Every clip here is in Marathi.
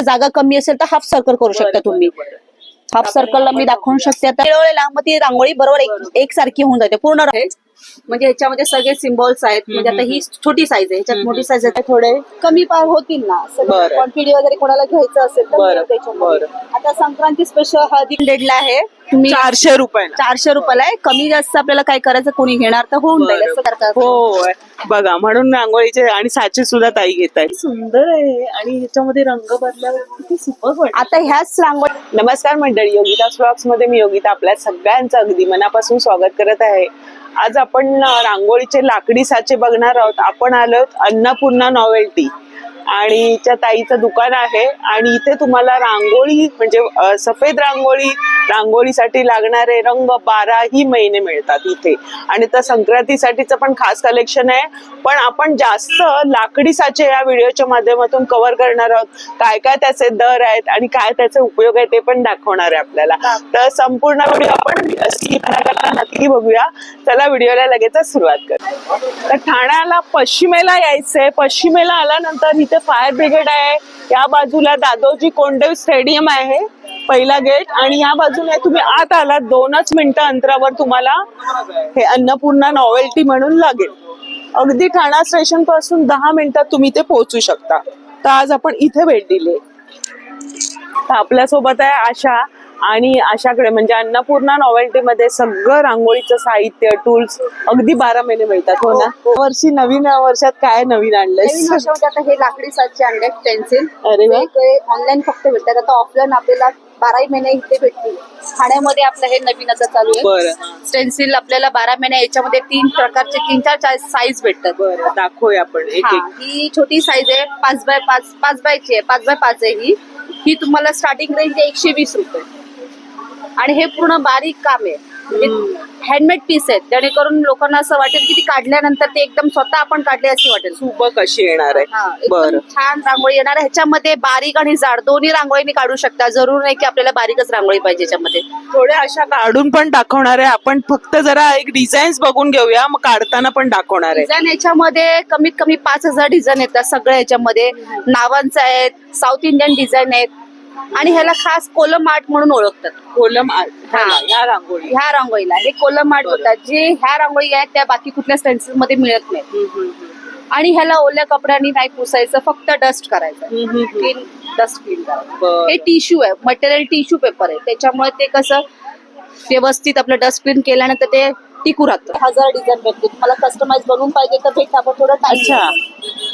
जागा कमी असेल तर हाफ सर्कल करू शकता तुम्ही. हाफ सर्कलला मी दाखवू शकते. आता फिरवलेला मग ती रांगोळी बरोबर एक सारखी होऊन जाते पूर्ण. म्हणजे ह्याच्यामध्ये सगळे सिम्बॉल्स आहेत. म्हणजे आता ही छोटी साईज आहे, ह्याच्यात मोठी साईज आहे. थोडे कमी पार होतील ना, क्वांटिटी वगैरे कोणाला घ्यायचं असेल तर त्याच्यामध्ये. आता संक्रांती स्पेशल हळदी डेडला आहे, तुम्ही 400 रुपये. 400 रुपयाला आहे. कमी जास्त आपल्याला काय करायचं, कोणी घेणार तर होऊन जाईल असं करतात. हो बघा, म्हणून रांगोळीचे आणि साचे सुद्धा ताई घेत आहेत. सुंदर आहे आणि ह्याच्यामध्ये रंग भरल्यावर किती सुपर वाटतं. आता ह्याच रांगोळी. नमस्कार मंडळी, योगिता व्लॉग्स मध्ये मी योगिता आपल्या सगळ्यांचं अगदी मनापासून स्वागत करत आहे. आज आपण रांगोळीचे लाकडी साचे बघणार आहोत. आपण आलो अन्नपूर्णा नॉवेल्टी आणि त्या ताईचं दुकान आहे आणि इथे तुम्हाला रांगोळी म्हणजे सफेद रांगोळीसाठी लागणारे रंग 12ही महिने मिळतात इथे. आणि तर संक्रांतीसाठीचं पण खास कलेक्शन आहे. पण आपण जास्त लाकडी साचे या व्हिडिओच्या माध्यमातून कव्हर करणार आहोत. काय काय त्याचे दर आहेत आणि काय त्याचे उपयोग आहे ते पण दाखवणार आहे आपल्याला. तर संपूर्ण व्हिडिओ आपण नक्की बघूया. चला व्हिडिओला लगेचच सुरुवात करू. तर ठाण्याला पश्चिमेला यायचंय. पश्चिमेला आल्यानंतर इथे फायर ब्रिगेड आहे. या बाजूला दादोजी कोंडदेव स्टेडियम आहे पहिला गेट. आणि या बाजूला तुम्ही आत आलात 2च मिनिटं अंतरावर तुम्हाला हे अन्नपूर्णा नॉवेल्टी म्हणून लागेल. अगदी ठाणा स्टेशन पासून 10 मिनिटात तुम्ही इथे पोहोचू शकता. तर आज आपण इथे भेट दिली. तर आपल्यासोबत आहे आशा. आणि आशाकडे म्हणजे अन्नपूर्णा नॉवेल्टी मध्ये सगळं रांगोळीचं साहित्य, टूल्स अगदी 12 महिने मिळतात. हो ना. वर्षी नवीन वर्षात काय नवीन आणलंय? आता हे लाकडी साचे आणले पेन्सिल. अरे वा. ऑनलाईन फक्त भेटतात. आता ऑफलाईन आपल्याला 12 महिने इथे भेटतील. ठाण्यामध्ये आपलं हे नवीन आता चालू आहे. स्टेन्सिल आपल्याला 12 महिने. याच्यामध्ये 3 प्रकारचे 3-4 साईज भेटतात. बरं, दाखवूया आपण एक एक. ही छोटी साईज आहे 5x5, 5x आहे, 5x5 आहे. ही तुम्हाला स्टार्टिंग रेंज आहे 120 रुपये. आणि हे पूर्ण बारीक काम आहे, हँडमेड पीस आहेत. जेणेकरून लोकांना असं वाटेल की ती काढल्यानंतर ते एकदम स्वतः आपण काढले अशी वाटेल. सुबक कशी येणार आहे. बरं, छान रांगोळी येणार आहे. ह्याच्यामध्ये बारीक आणि जाड दोन्ही रांगोळीने काढू शकता. जरूर नाही की आपल्याला बारीकच रांगोळी पाहिजे. याच्यामध्ये थोड्या अशा काढून पण दाखवणार आहे आपण. फक्त जरा एक डिझाईन्स बघून घेऊया, मग काढताना पण दाखवणार आहे. डिझाईन याच्यामध्ये कमीत कमी 5000 डिझाईन येतात. सगळ्या याच्यामध्ये नावांचं आहेत, साऊथ इंडियन डिझाईन आहेत. आणि ह्याला खास कोलम आर्ट म्हणून ओळखतात. कोलम आर्ट. ह्या रांगोळीला हे कोलम आर्ट होतात. जे ह्या रांगोळी आहेत त्या बाकी कुठल्या स्टेन्सिल मध्ये मिळत नाही. आणि ह्याला ओल्या कपड्यांनी नाही पुसायचं, फक्त डस्ट करायचं. डस्ट क्लीन करायचं. हे टिश्यू आहे, मटेरियल टिश्यू पेपर आहे. त्याच्यामुळे ते कसं व्यवस्थित आपलं डस्ट क्लीन केल्यानंतर ते टिकू राहतं. 1000 डिझाईन भेटते. तुम्हाला कस्टमाइज बनवून पाहिजे तर भेट आपण थोडं टाइम.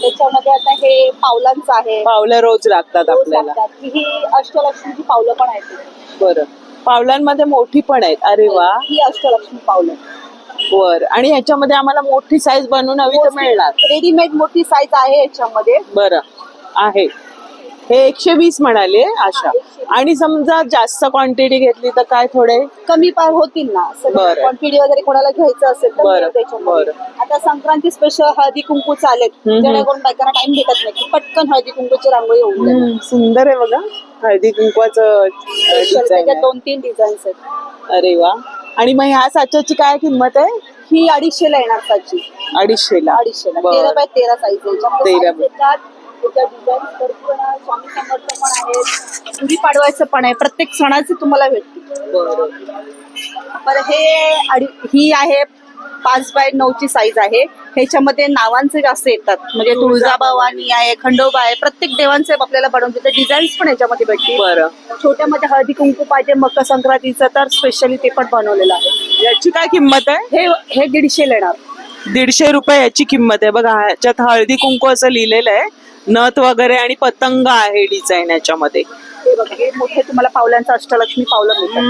त्याच्यामध्ये आता हे पावलांचं आहे. पावलं रोज लागतात आपल्याला. ही अष्टलक्ष्मीची पावलं पण आहेत. बरं, पावलांमध्ये मोठी पण आहेत. अरे वा. ही अष्टलक्ष्मी पावलं. बरं. आणि ह्याच्यामध्ये आम्हाला मोठी साईज बनवून हवी तर मिळणार? रेडीमेड मोठी साईज आहे याच्यामध्ये. बरं आहे. हे 120 म्हणाले आशा. आणि समजा जास्त क्वांटिटी घेतली तर काय थोडे कमी पार होतील ना. क्वांटिटी वगैरे कोणाला घ्यायचं असेल तर त्याच्यामध्ये. आता संक्रांती स्पेशल हळदी कुंकू चालेल, जेणेकरून बायकांना टाइम भेटत नाही. पटकन हळदी कुंकूची रांगोळी होऊन जाईल. सुंदर आहे बघा. हळदी कुंकवाचं 2-3 डिझाईन्स आहेत. अरे वा. आणि मग ह्या साच्याची काय किंमत आहे? ही 250ला येणार साची. 250ला. 13x13 साईज आहे. स्वामी समर्थ पण आहे, गुढीपाडवायचं पण आहे. प्रत्येक सणाचे तुम्हाला भेटतील. बरं, ही आहे 5x9ची साईज आहे. ह्याच्यामध्ये नावांचे जास्त येतात. म्हणजे तुळजाभवानी आहे, खंडोबा आहे. प्रत्येक देवांचे आपल्याला बनवून देतात. डिझाईन्स पण याच्यामध्ये भेटतील. बरं, छोट्यामध्ये हळदी कुंकू पाहिजे मकर संक्रांतीचं तर स्पेशली ते पण बनवलेलं आहे. याची काय किंमत आहे? हे 150 येणार. 150 रुपये याची किंमत आहे. बघा, ह्याच्यात हळदी कुंकू असं लिहिलेलं आहे. नथ वगैरे आणि पतंग आहे डिझाईन याच्यामध्ये. हे मोठे तुम्हाला पावलांचं अष्टलक्ष्मी पावलं मिळतात.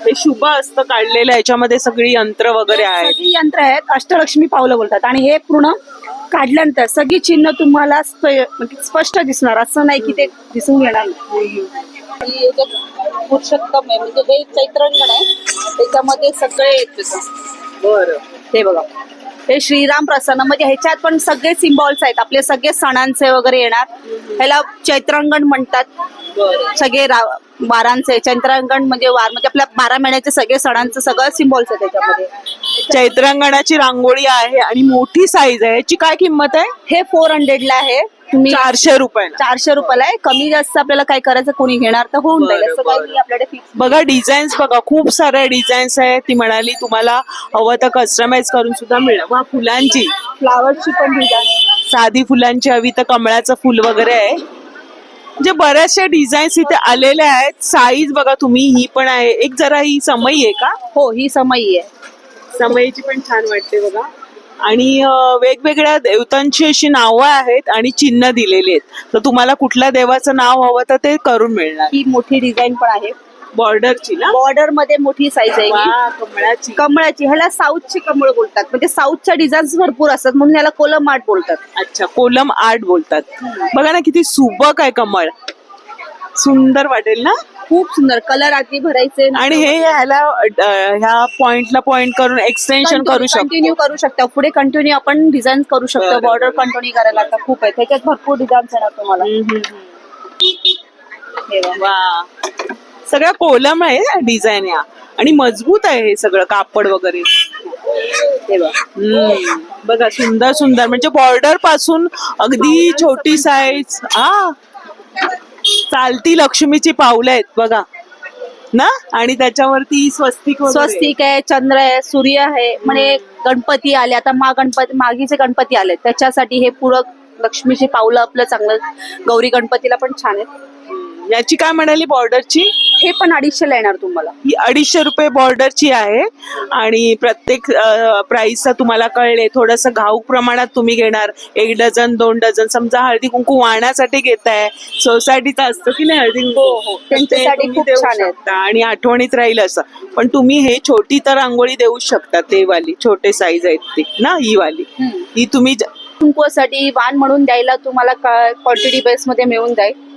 हे शुभ असतं काढलेलं. याच्यामध्ये सगळी यंत्र वगैरे आहेत. यंत्र आहेत, अष्टलक्ष्मी पावलं बोलतात. आणि हे पूर्ण काढल्यानंतर सगळी चिन्ह तुम्हाला स्पष्ट दिसणार. असं नाही की ते दिसून येणार नाही. पुरुषोत्तम आहे म्हणजे हे चैत्रंगण आहे. त्याच्यामध्ये सगळे येत. बरं, हे बघा, हे श्रीराम प्रसन्न म्हणजे ह्याच्यात पण सगळे सिम्बॉल्स आहेत. आपले सगळे सणांचे वगैरे येणार. ह्याला चैत्रांगण म्हणतात. सगळे वारांचे चैत्रांगण म्हणजे वार म्हणजे आपल्या 12 महिन्याचे सगळे सणांचं सगळं सिम्बॉल्स आहे त्याच्यामध्ये. चैत्रांगणाची रांगोळी आहे आणि मोठी साईज आहे. याची काय किंमत आहे? हे 400ला आहे. तुम्ही 400 रुपये 400 रुपयाला आहे. कमी जास्त आपल्याला काय करायचं कोणी घेणार तर होऊन जाईल, असं काही नाही आपल्याकडे फिक्स. बघा डिझाईन्स बघा, खूप साऱ्या डिझाईन्स आहेत. ती म्हणाली तुम्हाला हवं तर कस्टमाइज करून सुद्धा मिळेल. वा फुलांची, फ्लावरची पण डिझाईन आहे. साधी फुलांची हवी तर कमळाचं फुल वगैरे आहे. म्हणजे बऱ्याचशा डिझाईन्स इथे आलेल्या आहेत. साईज बघा तुम्ही, ही पण आहे. एक जरा ही समई आहे का? हो, ही समई आहे. समईची पण छान वाटते बघा. आणि वेगवेगळ्या देवतांची अशी नावं आहेत आणि चिन्ह दिलेली आहेत. तर तुम्हाला कुठल्या देवाचं नाव हवं तर ते करून मिळणार. ही मोठी डिझाईन पण आहे, बॉर्डरची ना? बॉर्डर मध्ये मोठी साईज आहे ही. वा, कमळाची. कमळाची. ह्याला साऊथची कमळ बोलतात, म्हणजे साऊथच्या डिझाईन्स भरपूर असतात म्हणून ह्याला कोलम आर्ट बोलतात. अच्छा, कोलम आर्ट बोलतात. बघा ना किती सुबक आहे कमळ, सुंदर वाटेल ना. खूप सुंदर कलर आधी भरायचे आणि हे ह्या पॉइंटला पॉइंट करून एक्सटेन्शन करू शकतो. कंटिन्यू करू शकता, पुढे कंटिन्यू आपण डिझाईन करू शकतो. बरं, बॉर्डर कंटिन्यू करायला आता खूप आहे, त्याच्यात भरपूर डिझाईन्स येणार तुम्हाला. हे बघा. वा, सगळ्या कोलम आहे डिझाईन या, आणि मजबूत आहे हे सगळं कापड वगैरे. हे बघा. बघा सुंदर सुंदर, म्हणजे बॉर्डर पासून अगदी छोटी साईज. चालती लक्ष्मीची पावलं आहेत बघा ना. आणि त्याच्यावरती स्वस्तिक वगैरे. स्वस्तिक आहे, चंद्र आहे, सूर्य आहे. म्हणजे गणपती आले आता, मागीचे गणपती आले त्याच्यासाठी हे पूरक लक्ष्मीची पावलं आपलं चांगलं. गौरी गणपतीला पण छान आहे. याची काय म्हणाली बॉर्डरची? हे पण 250 येणार तुम्हाला. ही 250 रुपये बॉर्डरची आहे. आणि प्रत्येक प्राइस तुम्हाला कळले. थोडस घाऊक प्रमाणात तुम्ही घेणार, 1 डझन 2 डझन. समजा हळदी कुंकू वाहण्यासाठी घेताय, सोसायटीचं असतं की नाही हळदी कुंकू, त्यांच्यासाठी तुम्ही खूप देऊ छान आहे. शकता आणि आठवणीत राहील असं. पण तुम्ही हे छोटी तर रांगोळी देऊ शकता, ते वाली छोटे साईज आहेत ती ना. ही वाली ही तुम्ही कुंकूसाठी वाण म्हणून द्यायला तुम्हाला क्वांटिटी बेस मध्ये मिळून जाईल.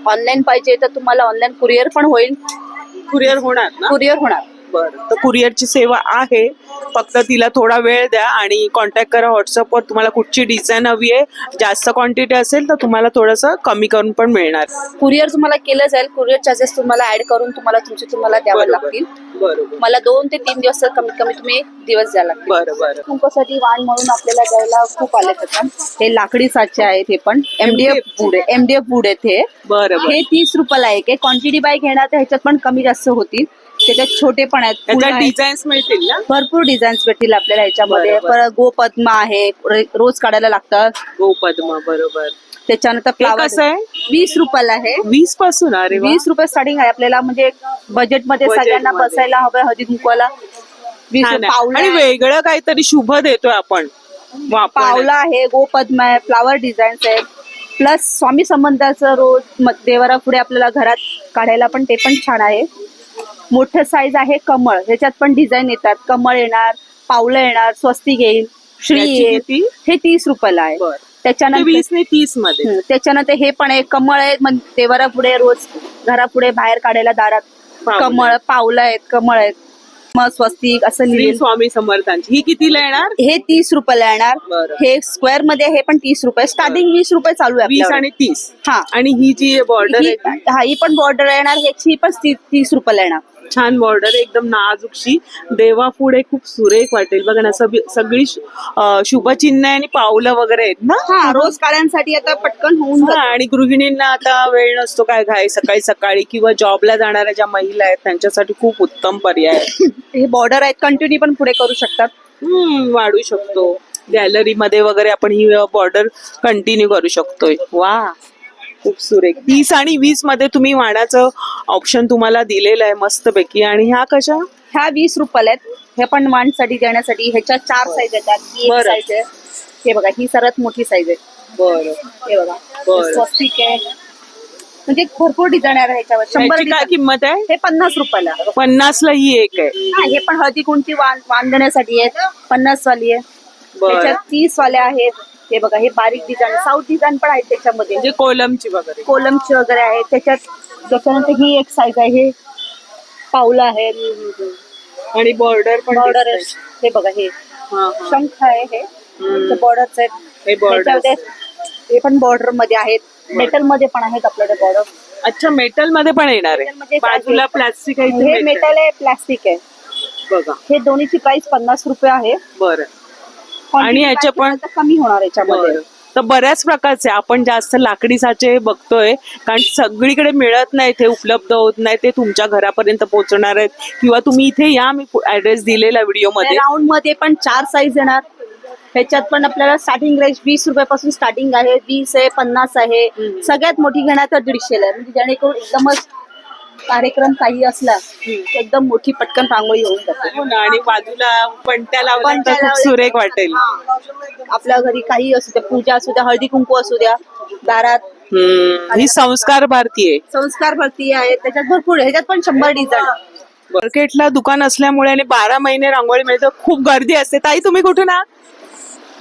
ऑनलाईन पाहिजे तर तुम्हाला ऑनलाईन कुरिअर पण होईल. कुरिअर होणार ना? कुरिअर होणार. बरं, तर कुरिअरची सेवा आहे. फक्त तिला थोडा वेळ द्या आणि कॉन्टॅक्ट करा व्हॉट्सअपवर. तुम्हाला कुठची डिझाईन हवी आहे, जास्त क्वांटिटी असेल तर तुम्हाला थोडंसं कमी करून पण मिळणार. कुरिअर तुम्हाला केलं जाईल. कुरिअर चार्जेस तुम्हाला ऍड करून तुम्हाला द्यावे लागतील. बरोबर. मला 2 ते 3 दिवस कमीत कमी तुम्ही दिवस द्यायला लागतील. बरं. कुंकूसाठी वाण म्हणून आपल्याला द्यायला खूप आले पण. हे लाकडी साचे आहेत, हे पण MDF वूड आहेत हे. बरं. हे 30 रुपयाला आहे. क्वांटिटी बाय घेणार तर ह्याच्यात पण कमी जास्त होतील. त्याच्यात छोटे पण आहेत, त्याच्यात डिझाईन्स मिळतील ना? भरपूर डिझाईन्स भेटतील आपल्याला ह्याच्यामध्ये. परत गोपद्मा आहे, रोज काढायला लागतात. गोपद्मा, बरोबर. त्याच्यानंतर फ्लावर कसं आहे? 20 रुपयाला आहे. 20 पासून? अरे 20 रुपये स्टार्टिंग आहे आपल्याला. म्हणजे बजेटमध्ये सगळ्यांना बसायला हवं हळदी कुंकवाला. 20 पावला आणि वेगळं काहीतरी शुभ देतोय आपण. पावला आहे, गोपद्मा आहे, फ्लावर डिझाईन्स आहे. प्लस स्वामी संबंधाचं रोज देवारा पुढे आपल्याला घरात काढायला पण ते पण छान आहे. मोठं साईज आहे कमळ, ह्याच्यात पण डिझाईन येतात. कमळ येणार, पावलं येणार, स्वस्तिक येईल, श्री येईल. हे 30 रुपयाला आहे. त्याच्यानंतर 20 नाही 30 मध्ये. त्याच्यानंतर हे पण आहे कमळ आहे. देवारा पुढे रोज घरापुढे बाहेर काढायला दारात कमळ, पावलं आहेत, कमळ आहेत, मग स्वस्तिक असं लिहिलं. स्वामी समर्थांची ही कितीला येणार? हे 30 रुपयाला येणार. हे स्क्वेअर मध्ये हे पण 30 रुपये. स्टार्टिंग 20 रुपये चालू आहे. 20 आणि 30. हा. आणि ही जी बॉर्डर आहे ही पण बॉर्डर येणार. ह्याची पण 30 रुपयाला येणार. छान बॉर्डर, एकदम नाजूकशी. देवा पुढे खूप सुरेख वाटेल बघा ना. सगळी शुभचिन्ह आणि पावलं वगैरे आहेत ना. रोज काढण्यासाठी आता पटकन होऊन जातं. आणि गृहिणींना आता वेळ नसतो काय घाई सकाळी किंवा जॉबला जाणाऱ्या ज्या महिला आहेत त्यांच्यासाठी खूप उत्तम पर्याय आहे. हे बॉर्डर आहेत, कंटिन्यू पण पुढे करू शकतात. वाढू शकतो. गॅलरी मध्ये वगैरे आपण ही बॉर्डर कंटिन्यू करू शकतोय. वा, खूप सुरेख. 30 आणि 20 मध्ये तुम्ही वाणाचं ऑप्शन तुम्हाला दिलेलं आहे मस्तपैकी. आणि ह्या कशा? ह्या 20 रुपयाला आहेत. हे पण वाणसाठी देण्यासाठी. ह्याच्या 4 साईज येतात. ही एक साईज आहे. हे बघा, ही सर्वात मोठी साईज आहे. बरं. हे बघा, स्वस्तिक आहे. म्हणजे भरपूर डिझाईन आहे ह्याच्यावर. 100 काय किंमत आहे? हे 50 रुपयाला. 50 ला ही एक आहे. हे पण हळदी कुंकू वाण देण्यासाठी आहे. 50 वाली आहे. त्याच्यात 30 वाल्या आहेत. हे बघा, हे बारीक डिझाईन, साऊथ डिझाईन पण आहेत त्याच्यामध्ये. म्हणजे कोलमची वगैरे आहे त्याच्यात. त्याच्यानंतर ही एक साईज आहे. पावलं आहे आणि बॉर्डर पण. बॉर्डर आहे. हे बघा, हे शंख आहे. हे बॉर्डरच आहेत. हे पण बॉर्डर मध्ये आहेत. मेटल मध्ये पण आहेत आपल्याकडे बॉर्डर. अच्छा, मेटल मध्ये पण येणार आहे. बाजूला प्लास्टिक आहे. हे मेटल आहे, प्लास्टिक आहे बघा. हे दोन्हीची प्राइस 50 रुपये आहे. बरं. आणि याच्या पण कमी होणार याच्यामध्ये. तर बऱ्याच प्रकारचे आपण जास्त लाकडी साचे बघतोय, कारण सगळीकडे मिळत नाही, ते उपलब्ध होत नाही, ते तुमच्या घरापर्यंत पोहोचणार आहेत. किंवा तुम्ही इथे या, मी ऍड्रेस दिलेला व्हिडिओमध्ये. राऊंड मध्ये पण 4 साईज येणार. ह्याच्यात पण आपल्याला स्टार्टिंग रेंज 20 रुपयापासून स्टार्टिंग आहे, 20 आहे, 50 आहे. सगळ्यात मोठी घेणार तर 150 आहे. म्हणजे जेणेकरून एकदमच कार्यक्रम काही असला एकदम मोठी पटकन रांगोळी होऊन जाते. हो ना, आणि बाजूला पणत्या लावल्या तर खूप सुरेख वाटेल. आपल्या घरी काही असू द्या, पूजा असू द्या, हळदी कुंकू असू द्या, दारात ही संस्कार भारती आहे. संस्कार भरती आहे. त्याच्यात भरपूर, ह्याच्यात पण 100 डिझाईन. मार्केटला दुकान असल्यामुळे आणि 12 महिने रांगोळी मिळते, खूप गर्दी असते. ताई, तुम्ही कुठून आहात?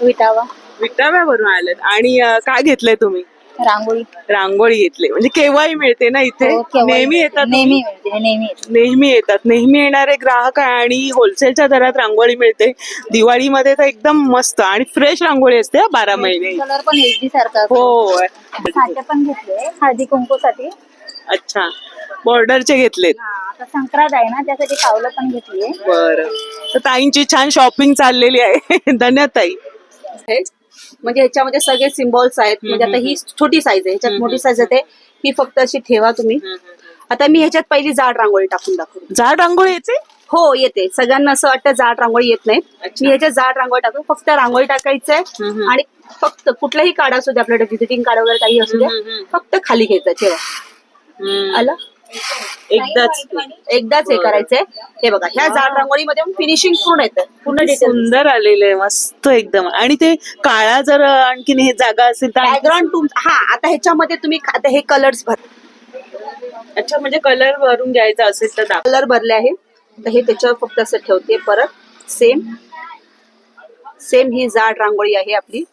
विटावा विटाव्यावरून आलात. आणि काय घेतलंय तुम्ही? रांगोळी. रांगोळी घेतली, म्हणजे केव्हाही मिळते ना इथे? नेहमी येतात? नेहमी येतात. नेहमी येणारे ग्राहक आहे आणि होलसेलच्या दरात रांगोळी मिळते. दिवाळीमध्ये तर एकदम मस्त आणि फ्रेश रांगोळी असते 12 महिने. कलर पण एचडी सारखा. हो. साचे पण घेतले हळदी कुंकूसाठी. अच्छा, बॉर्डरचे घेतलेत. आता संक्रांत आहे ना, त्यासाठी पावलं पण घेतली. बरं, तर ताईंची छान शॉपिंग चाललेली आहे. धन्यवाद ताई. म्हणजे ह्याच्यामध्ये सगळे सिम्बॉल्स आहेत. म्हणजे आता ही छोटी साईज आहे, ह्याच्यात मोठी साईज येते. ही फक्त अशी ठेवा तुम्ही. आता मी ह्याच्यात पहिली जाड रांगोळी टाकून दाखवते. जाड रांगोळी येते? हो, येते. सगळ्यांना असं वाटतं जाड रांगोळी येत नाही. मी ह्याच्यात जाड रांगोळी टाकून फक्त रांगोळी टाकायचंय. आणि फक्त कुठलाही कार्ड असू द्या, आपल्याकडे व्हिजिटिंग कार्ड वगैरे काही असू द्या, फक्त खाली घ्यायचं ठेवा. आलं? एकदाच हे करायचंय. हे बघा, ह्या जाड रांगोळीमध्ये फिनिशिंग पूर्ण येतं, पूर्ण डिटेल सुंदर आलेलं आहे, मस्त एकदम. आणि ते काळा जर आणखीन हे जागा असेल तर बॅकग्राऊंड हा. आता ह्याच्यामध्ये तुम्ही आता हे कलर्स भर. अच्छा, म्हणजे कलर भरून घ्यायचा असेल तर कलर भरले आहे, तर हे त्याच्यावर फक्त असं ठेवते. परत सेम ही जाड रांगोळी आहे आपली.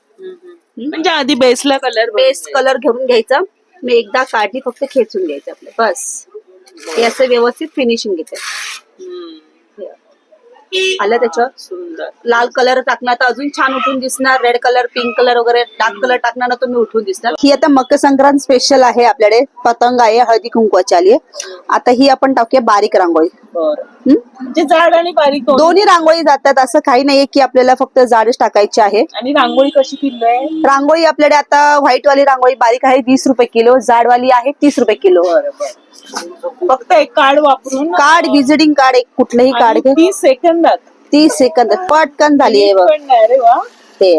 म्हणजे आधी बेसला बेस कलर घेऊन घ्यायचा. मी एकदा काढली, फक्त खेचून घ्यायचं आपलं, बस. हे असं व्यवस्थित फिनिशिंग घेते. आलं त्याच्यावर. सुंदर लाल कलर टाकणार तर अजून छान उठून दिसणार. रेड कलर, पिंक कलर वगैरे डार्क कलर टाकणार ना, तुम्ही उठून दिसणार. ही आता मकर संक्रांत स्पेशल आहे आपल्याकडे. पतंग आहे, हळदी कुंकवाची आली आहे. आता ही आपण टाकूया बारीक रांगोळी. म्हणजे जाड आणि बारीक दोन्ही रांगोळी जातात. असं काही नाहीये की आपल्याला फक्त जाडच टाकायची आहे. आणि रांगोळी कशी किलो आहे? रांगोळी आपल्याकडे आता व्हाईट वाली रांगोळी बारीक आहे 20 रुपये किलो. जाड वाली आहे 30 रुपये किलो. फक्त एक कार्ड वापरून, कार्ड, विजिटिंग कार्ड, एक कुठलंही कार्ड घे. 30 सेकंदात 30 सेकंदात पटकन झाली आहे बघ. अरे वा, ते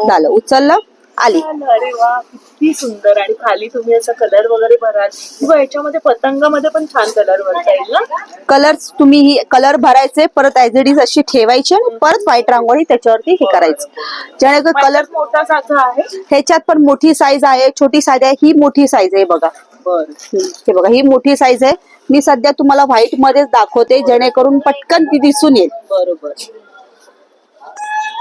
झालं, उचललं, आली. अरे वा, किती सुंदर. आणि खाली तुम्ही असं कलर वगैरे भराल, किंवा याच्यामध्ये पतंगामध्ये पण छान कलर भरता येईल ना. कलर तुम्ही ही कलर भरायचे, परत ऍज इट इज अशी ठेवायची आणि परत व्हाईट रांगोळी त्याच्यावरती हे करायचं. जेणेकरून कलर मोठा साचा आहे. ह्याच्यात पण मोठी साईज आहे, छोटी साईज आहे. ही मोठी साईज आहे बघा. हे बघा, ही मोठी साईज आहे. मी सध्या तुम्हाला व्हाईट मध्येच दाखवते, जेणेकरून पटकन ती दिसून येईल. बरोबर.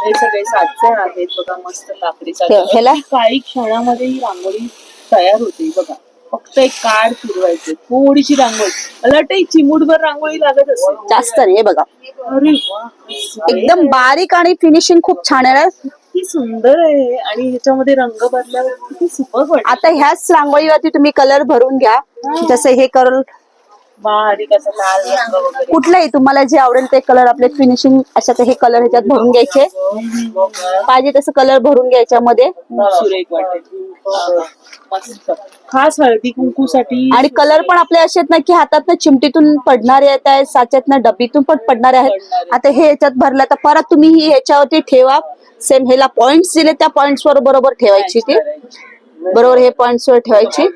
हे सगळे साचे आहेत बघा, मस्त लाकडी साचे. ह्याला काही क्षणामध्ये ही रांगोळी तयार होते बघा. फक्त एक कार्ड फिरवायचं, थोडीशी रांगोळी. मला वाटतं चिमूटभर रांगोळी लागत असेल, जास्त नाही. हे बघा, अरे वा, एकदम बारीक आणि फिनिशिंग खूप छान आहे. किती सुंदर आहे. आणि ह्याच्यामध्ये रंग भरल्यावर किती सुपर वाटतं. आता ह्याच रांगोळीवरती तुम्ही कलर भरून घ्या. जसं हे करून बारीक असं लाल रंग वगैरे, कुठलाही तुम्हाला जे आवडेल ते कलर आपले फिनिशिंग अशा हे कलर ह्याच्यात भरून घ्यायचे. पाहिजे तसं कलर भरून घ्यायच्या मध्ये. सुरेख वाटेल, मस्त. खास हळदी कुंकूसाठी. आणि कलर पण आपले असे ना की हातातनं चिमटीतून पडणारे आहेत, साच्यातनं डब्बीतून पण पडणारे आहेत. आता हे ह्याच्यात भरलं तर परत तुम्ही ही ह्याच्यावरती ठेवा. सेम ह्याला पॉइंट्स दिले, त्या पॉइंट्स वर बरोबर ठेवायची. ती बरोबर हे पॉइंट्स वर ठेवायची.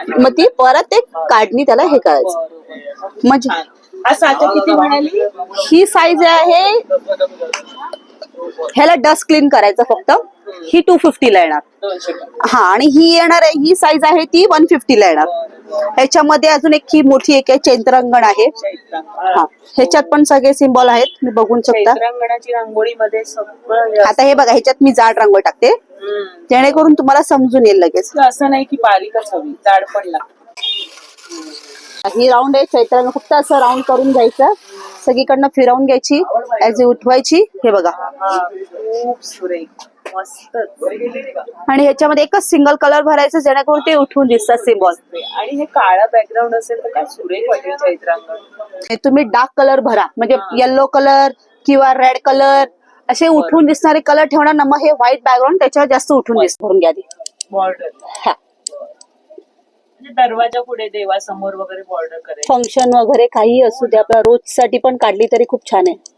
मग ती परत एक काढणी त्याला हे करायचं. म्हणजे हा साचा किती म्हणाली? ही साईज आहे, ह्याला डस्ट क्लीन करायचं फक्त. ही 250 ला येणार. हा, आणि ही येणार आहे, ही साईज आहे ती 150 ला येणार. ह्याच्यामध्ये अजून एक ही मोठी एक आहे, चैत्रंगण आहे. हा, ह्याच्यात पण सगळे सिम्बॉल आहेत, मी बघून शकता. चैत्रंगणाची रांगोळीमध्ये सगळं. आता हे बघा, ह्याच्यात मी जाड रांगोळी टाकते, जेणेकरून तुम्हाला समजून येईल लगेच. असं नाही की बारीकच हवी, जाड पण लागते. ही राऊंड आहे चैत्रंगण. फक्त असं राऊंड करून घ्यायचं, सगळीकडनं फिरवून घ्यायची, ऍज उठवायची. हे बघा, खूप सुरेख, मस्त. आणि ह्याच्यामध्ये एकच सिंगल कलर भरायचं, जेणेकरून ते उठून दिसतात सिम्बॉल. आणि हे काळा बॅकग्राऊंड असेल तर काय सुरेख वाटेल चैत्रांगण. तुम्ही डार्क कलर भरा, म्हणजे येलो कलर किंवा रेड कलर असे उठून दिसणारे कलर ठेवणार ना, मग हे व्हाईट बॅकग्राऊंड त्याच्यावर जास्त उठून भरून घ्या आधी. बॉर्डर हा, म्हणजे दरवाजा पुढे देवासमोर वगैरे बॉर्डर करायची. फंक्शन वगैरे काही असू दे, आपल्या रोज साठी पण काढली तरी खूप छान आहे.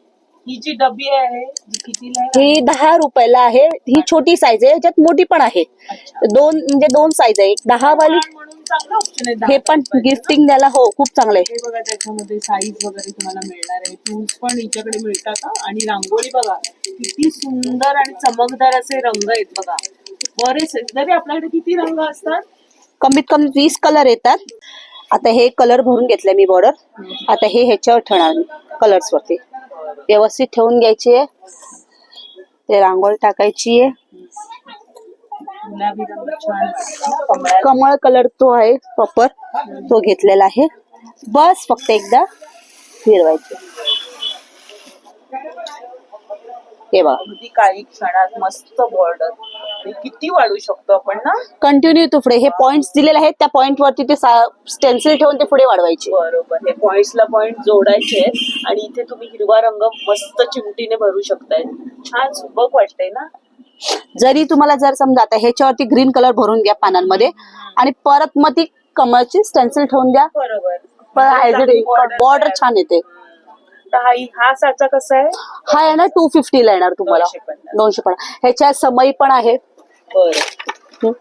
ही जी डबी आहे ही कितीला आहे? ही 10 रुपयाला आहे. ही छोटी साईज आहे, याच्यात मोठी पण आहे. दोन म्हणजे दोन साईज आहे, एक 10 वाली, म्हणून चांगलं ऑप्शन आहे. हे पण गिफ्टिंग द्यायला हो खूप चांगलं आहे. हे बघा त्याच्यामध्ये साईज वगैरे तुम्हाला मिळणार आहे. टूल्स पण हिच्याकडे मिळतात आणि रांगोळी बघा किती सुंदर आणि चमकदार असे रंग आहेत बघा. बरेच आहेत. तरी आपल्याकडे किती रंग असतात? कमीत कमी 20 कलर येतात. आता हे कलर भरून घेतले मी बॉर्डर. आता हे ह्याच्यावर ठेवणार मी कलर्स वरती व्यवस्थित ठेवून घ्यायची आहे. ते रांगोळी टाकायची आहे. गुलाबी रंग छान कमळ कलर तो आहे प्रॉपर, तो घेतलेला आहे. बस फक्त एकदा फिरवायचे. हे बघा अगदी काही क्षणात मस्त बॉर्डर. किती वाढू शकतो आपण ना. कंटिन्यू तो पुढे हे पॉइंट्स दिलेले आहेत, त्या पॉइंट वरती ते स्टेन्सिल ठेवून ते पुढे वाढवायचे. बरोबर. हे पॉइंट्सला पॉइंट जोडायचे आहेत आणि इथे तुम्ही हिरवा रंग मस्त चिमटीने भरू शकताय. छान सुबक वाटतंय ना. जरी तुम्हाला जर समजा आता ह्याच्यावरती ग्रीन कलर भरून द्या पानांमध्ये आणि परत मग ती कमळची स्टेन्सिल ठेवून द्या. बरोबर. बॉर्डर छान येते. हा साचा कसा आहे? हा आहे ना 250 ला येणार तुम्हाला. 250. ह्याच्यात समई पण आहे. बरं.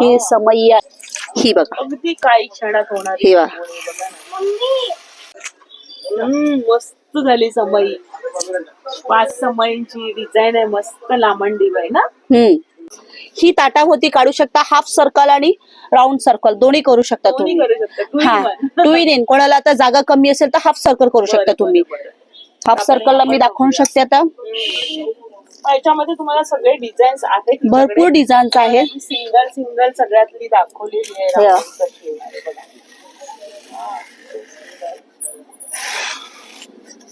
ही समई आहे. ही बघा अगदी काही क्षणात होणार. ही बघा मस्त झाली समई. 5 समईंची डिझाईन आहे. मस्त लांबंडी आहे ना. ही ताटाभोवती काढू शकता. हाफ सर्कल आणि राऊंड सर्कल दोन्ही करू शकता तुम्ही. हा, 2 in 1. कोणाला आता जागा कमी असेल तर हाफ सर्कल करू शकता तुम्ही. हाफ सर्कलला मी दाखवू शकते. आता याच्यामध्ये तुम्हाला सगळे डिझाईन्स आहेत. भरपूर डिझाईन्स आहेत. सिंगल सगळ्यातली दाखवलेली आहे.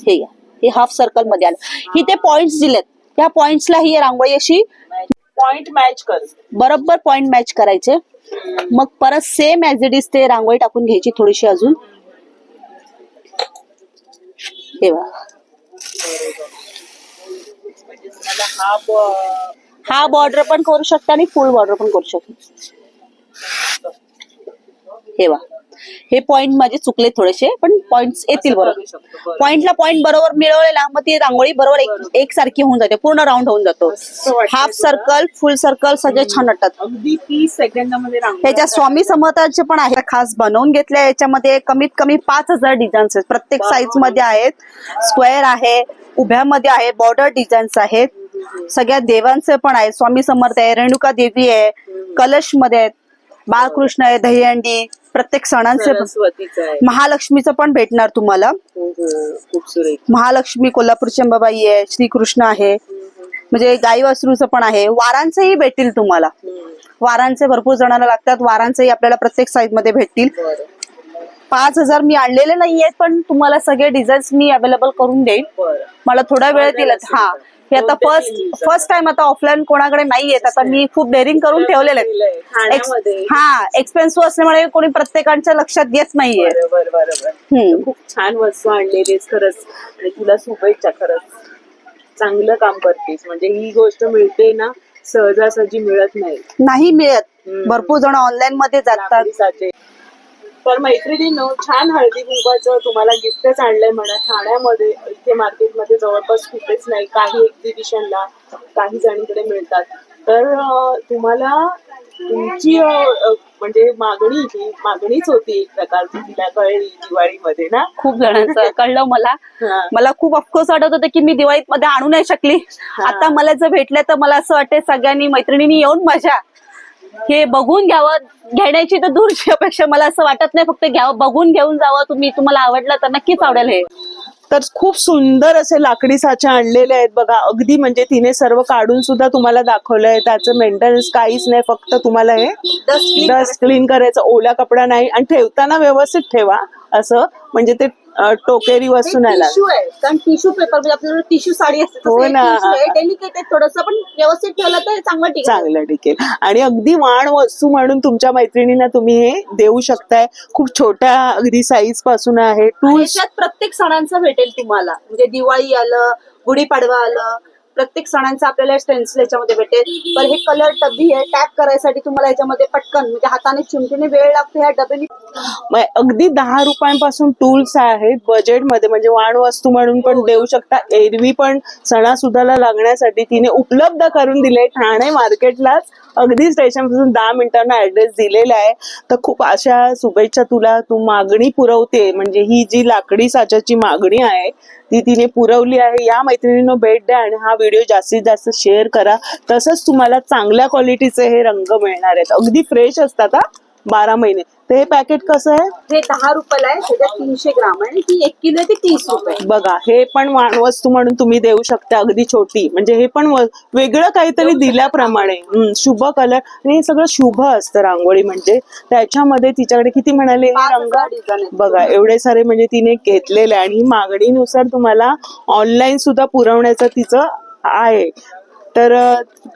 हे घ्या, हे हाफ सर्कल मध्ये आलं. ही ते पॉइंट्स दिलेत, त्या पॉइंट्सला ही रांगोळी अशी पॉइंट मॅच कर. बरोबर पॉइंट मॅच करायचे. मग परत सेम ऍज इट इज ते रांगोळी टाकून घ्यायची थोडीशी अजून. हे बघा हा बॉर्डर पण करू शकता आणि फुल बॉर्डर पण करू शकता. हे बघा हे पॉइंट माझे चुकले थोडेसे, पण पॉइंट्स येतील बरोबर. पॉइंटला पॉइंट बरोबर मिळवलेला मग ती रांगोळी बरोबर एक सारखी होऊन जाते, पूर्ण राऊंड होऊन जातो. हाफ सर्कल फुल सर्कल सगळे छान वाटतात. अगदी 30 सेकंदामध्ये ह्याच्या स्वामी समर्थांचे पण आहे, खास बनवून घेतले. याच्यामध्ये कमीत कमी 5000 डिझाईन्स आहेत. प्रत्येक साईज मध्ये आहेत. स्क्वेअर आहे, उभ्यामध्ये आहे, बॉर्डर डिझाईन्स आहेत. सगळ्या देवांचे पण आहे. स्वामी समर्थ आहे, रेणुका देवी आहे, कलश मध्ये आहेत, बाळकृष्ण आहे, दहीहंडी. प्रत्येक सणांचे महालक्ष्मीचं पण भेटणार तुम्हाला. महालक्ष्मी कोल्हापूरची अंबाबाई आहे, श्रीकृष्ण आहे, म्हणजे गाई वासरूचं पण आहे. वारांचेही भेटतील तुम्हाला. वारांचे भरपूर जणांना लागतात. वारांचेही आपल्याला प्रत्येक साईज मध्ये भेटतील. 5000 मी आणलेले नाहीये, पण तुम्हाला सगळे डिझाईन्स मी अवेलेबल करून देईन. मला थोडा वेळ दिला. हा, हे आता फर्स्ट टाइम आता ऑफलाईन कोणाकडे नाही येत. आता मी खूप डेअरिंग करून ठेवलेले आहेत. हा, एक्सपेन्सिव्ह असल्यामुळे कोणी प्रत्येकांच्या लक्षात येत नाहीये. खूप छान वस्तू आणलेली खरंच. आणि तुला शुभेच्छा. खरंच चांगलं काम करतेस. म्हणजे ही गोष्ट मिळते ना, सहजासहजी मिळत नाही मिळत. भरपूर जण ऑनलाईन मध्ये जातात. तर मैत्रिणींनो, छान हळदी कुंकवाचं तुम्हाला गिफ्टच आणलंय म्हणा. ठाण्यामध्ये इथे मार्केटमध्ये जवळपास कुठेच नाही. काही एक्झिबिशनला काही जणीकडे मिळतात. तर तुम्हाला तुमची म्हणजे मागणीच होती एक प्रकारची. तिला कळली दिवाळीमध्ये ना. खूप जणांचं कळलं मला खूप ऑफकोर्स वाटत होतं की मी दिवाळीत मध्ये आणू नाही शकली. आता मला जर भेटलं तर मला असं वाटतं सगळ्यांनी मैत्रिणींनी येऊन मजा हे बघून घ्यावं. घेण्याची तर दूरची अपेक्षा, मला असं वाटत नाही. फक्त घ्यावं, बघून घेऊन जावं. तुम्हाला आवडलं तर नक्कीच आवडेल. हे तर खूप सुंदर असे लाकडी साचे आणलेले आहेत बघा. अगदी म्हणजे तिने सर्व काढून सुद्धा तुम्हाला दाखवलंय. त्याचं मेंटेनन्स काहीच नाही. फक्त तुम्हाला हे डस्ट क्लीन करायचं. ओला कपडा नाही. आणि ठेवताना व्यवस्थित ठेवा असं, म्हणजे ते टोकेरी वस्तू नाही लागत. कारण टिश्यू पेपर म्हणजे आपल्याला टिश्यू साडी असते, हो ना, डेलिकेट आहे थोडंसं, पण व्यवस्थित ठेवलं तर चांगलं टिकेल. आणि अगदी वाण वस्तू म्हणून तुमच्या मैत्रिणींना तुम्ही हे देऊ शकताय. खूप छोट्या अगदी साईज पासून आहे. टूल्स प्रत्येक सणांचं भेटेल तुम्हाला. म्हणजे दिवाळी आलं, गुढीपाडवा आलं, प्रत्येक सणांचा आपल्याला स्टेन्सिल याच्यामध्ये भेटेल. पण हे कलर डब्बी आहे, टॅप करायसाठी तुम्हाला याच्यामध्ये पटकन म्हणजे हाताने चिमटीने वेळ लागतो. ह्या डब्याने अगदी 10 रुपयांपासून टूल्स आहेत बजेटमध्ये, म्हणजे वाण वस्तू म्हणून पण देऊ शकता. एरवी पण सणासुदाला लागण्यासाठी तिने उपलब्ध करून दिले ठाणे मार्केटलाच, अगदी स्टेशन पासून 10 मिनिटांना ऍड्रेस दिलेला आहे. तर खूप अशा शुभेच्छा तुला, तू मागणी पुरवते. म्हणजे ही जी लाकडी साच्याची मागणी आहे ती तिने पुरवली आहे. या मैत्रिणींनो भेट द्या आणि हा व्हिडिओ जास्तीत जास्त शेअर करा. तसंच तुम्हाला चांगल्या क्वालिटीचे हे रंग मिळणार आहेत, अगदी फ्रेश असतात 12 महिने. तर हे पॅकेट कसं आहे? हे 10 रुपयाला आहे, त्याच्यात 300 ग्राम आहे आणि ती 1 किलो ती 30 रुपये. बघा, हे पण वस्तू म्हणून तुम्ही देऊ शकता, अगदी छोटी. म्हणजे हे पण वेगळं काहीतरी दिल्याप्रमाणे शुभ कलर. आणि हे सगळं शुभ असतं रांगोळी म्हणजे. त्याच्यामध्ये तिच्याकडे किती म्हणाले हे रंग बघा, एवढे सारे म्हणजे तिने घेतलेले. आणि मागणीनुसार तुम्हाला ऑनलाईन सुद्धा पुरवण्याचं तिचं आहे. तर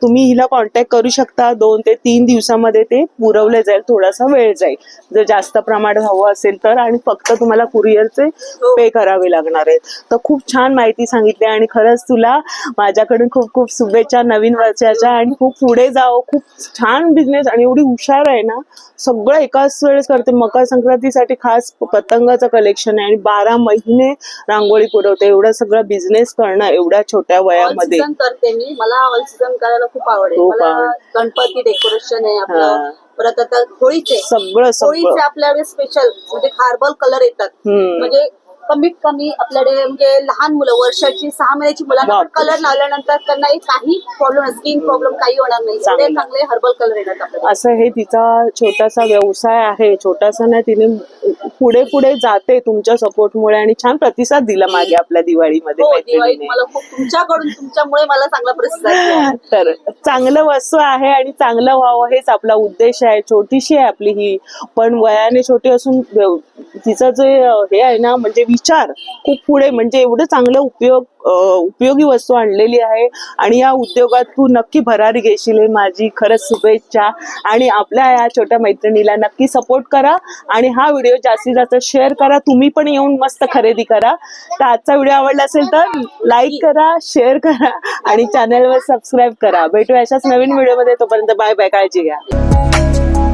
तुम्ही हिला कॉन्टॅक्ट करू शकता. 2 ते 3 दिवसामध्ये ते पुरवले जाईल. थोडासा वेळ जाईल जर जास्त प्रमाणात हवं असेल तर. आणि फक्त तुम्हाला कुरिअरचे पे करावे लागणार आहेत. तर खूप छान माहिती सांगितली आणि खरंच तुला माझ्याकडून खूप खूप शुभेच्छा नवीन वर्षाच्या. आणि खूप पुढे जाओ. खूप छान बिझनेस आणि एवढी हुशार आहे ना, सगळं एकाच वेळेस करते. मकर संक्रांतीसाठी खास पतंगाचं कलेक्शन आहे आणि 12 महिने रांगोळी पुरवते. एवढा सगळा बिझनेस करणं एवढ्या छोट्या वयामध्ये करते मी. मला ऑल सीझन करायला खूप आवडेल. मला गणपती डेकोरेशन आहे आपलं, परत आता होळीचे होळीचे आपल्याकडे स्पेशल म्हणजे हार्बल कलर येतात. म्हणजे कमीत कमी आपल्याकडे म्हणजे लहान मुलं वर्षाची 6 महिन्याची मुलांना पण कलर लावल्यानंतर त्यांना काही प्रॉब्लेम, स्किन प्रॉब्लेम काही होणार नाही. एवढे चांगले हर्बल कलर येतात आपल्याकडे. असं हे तिचा छोटासा व्यवसाय आहे. छोटासा नाही, तिने पुढे पुढे जाते तुमच्या सपोर्टमुळे. आणि छान प्रतिसाद दिला मागे आपल्या दिवाळीमध्ये. मला खूप तुमच्याकडून, तुमच्यामुळे मला चांगला प्रतिसाद. तर चांगलं वस्तू आहे आणि चांगलं व्हावं हेच आपला उद्देश आहे. छोटीशी आहे आपली ही, पण वयाने छोटी असून तिचं जे हे आहे ना, म्हणजे विचार खूप पुढे. म्हणजे एवढं चांगलं उपयोगी वस्तू आणलेली आहे. आणि या उद्योगात तू नक्की भरारी घेशील हे माझी खरंच शुभेच्छा. आणि आपल्या या छोट्या मैत्रिणीला नक्की सपोर्ट करा आणि हा व्हिडिओ जास्तीत जास्त शेअर करा. तुम्ही पण येऊन मस्त खरेदी करा. तर आजचा व्हिडिओ आवडला असेल तर लाईक करा, शेअर करा आणि चॅनलवर सबस्क्राईब करा. भेटूया अशाच नवीन व्हिडिओमध्ये. तोपर्यंत बाय बाय, काळजी घ्या.